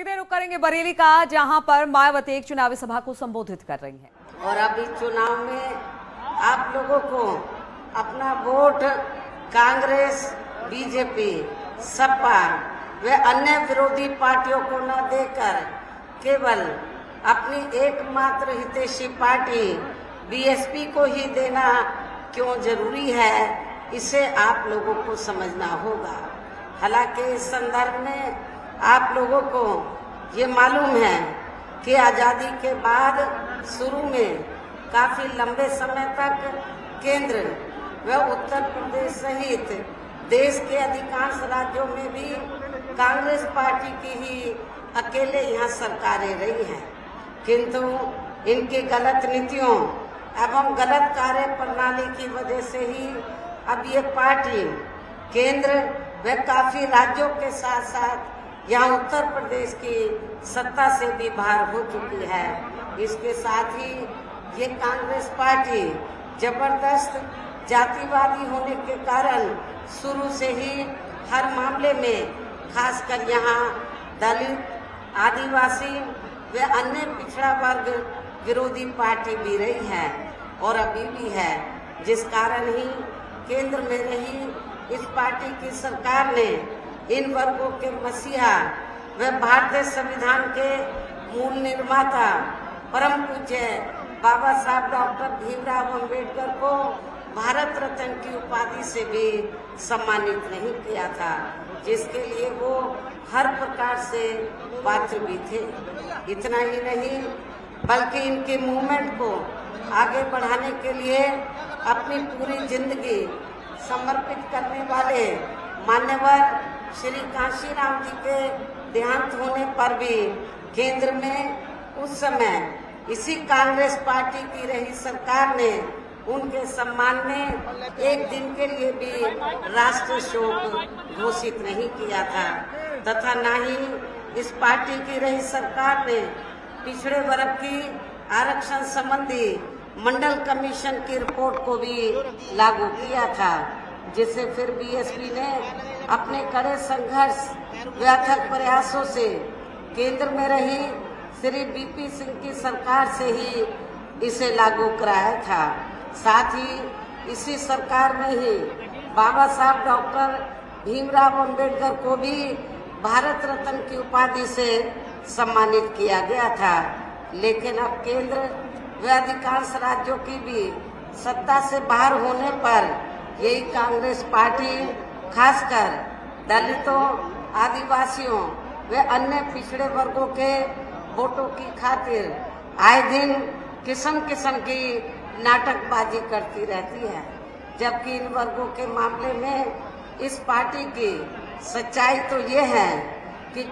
सीधे रुख करेंगे बरेली का, जहां पर मायावती एक चुनावी सभा को संबोधित कर रही हैं। और अभी चुनाव में आप लोगों को अपना वोट कांग्रेस, बीजेपी, सपा व अन्य विरोधी पार्टियों को न देकर केवल अपनी एकमात्र हितैषी पार्टी बीएसपी को ही देना क्यों जरूरी है, इसे आप लोगों को समझना होगा। हालांकि इस संदर्भ में आप लोगों को ये मालूम है कि आज़ादी के बाद शुरू में काफी लंबे समय तक केंद्र व उत्तर प्रदेश सहित देश के अधिकांश राज्यों में भी कांग्रेस पार्टी की ही अकेले यहाँ सरकारें रही हैं, किंतु इनकी गलत नीतियों एवं गलत कार्य प्रणाली की वजह से ही अब ये पार्टी केंद्र व काफी राज्यों के साथ साथ यहाँ उत्तर प्रदेश की सत्ता से भी बाहर हो चुकी है। इसके साथ ही ये कांग्रेस पार्टी जबरदस्त जातिवादी होने के कारण शुरू से ही हर मामले में खासकर यहाँ दलित, आदिवासी व अन्य पिछड़ा वर्ग विरोधी पार्टी भी रही है और अभी भी है, जिस कारण ही केंद्र में रही इस पार्टी की सरकार ने इन वर्गों के मसीहा व भारतीय संविधान के मूल निर्माता परम पूज्य बाबा साहब डॉक्टर भीमराव अम्बेडकर को भारत रत्न की उपाधि से भी सम्मानित नहीं किया था, जिसके लिए वो हर प्रकार से पात्र भी थे। इतना ही नहीं बल्कि इनके मूवमेंट को आगे बढ़ाने के लिए अपनी पूरी जिंदगी समर्पित करने वाले मान्यवर श्री कांशीराम जी के देहांत होने पर भी केंद्र में उस समय इसी कांग्रेस पार्टी की रही सरकार ने उनके सम्मान में एक दिन के लिए भी राष्ट्रीय शोक घोषित नहीं किया था, तथा न ही इस पार्टी की रही सरकार ने पिछड़े वर्ग की आरक्षण संबंधी मंडल कमीशन की रिपोर्ट को भी लागू किया था, जिसे फिर बीएसपी ने अपने कड़े संघर्ष व अथक प्रयासों से केंद्र में रही श्री बीपी सिंह की सरकार से ही इसे लागू कराया था। साथ ही इसी सरकार में ही बाबा साहब डॉक्टर भीमराव अम्बेडकर को भी भारत रत्न की उपाधि से सम्मानित किया गया था। लेकिन अब केंद्र व अधिकांश राज्यों की भी सत्ता से बाहर होने पर यही कांग्रेस पार्टी खासकर दलितों, आदिवासियों व अन्य पिछड़े वर्गों के वोटों की खातिर आए दिन किस्म किस्म की नाटकबाजी करती रहती है, जबकि इन वर्गों के मामले में इस पार्टी की सच्चाई तो ये है कि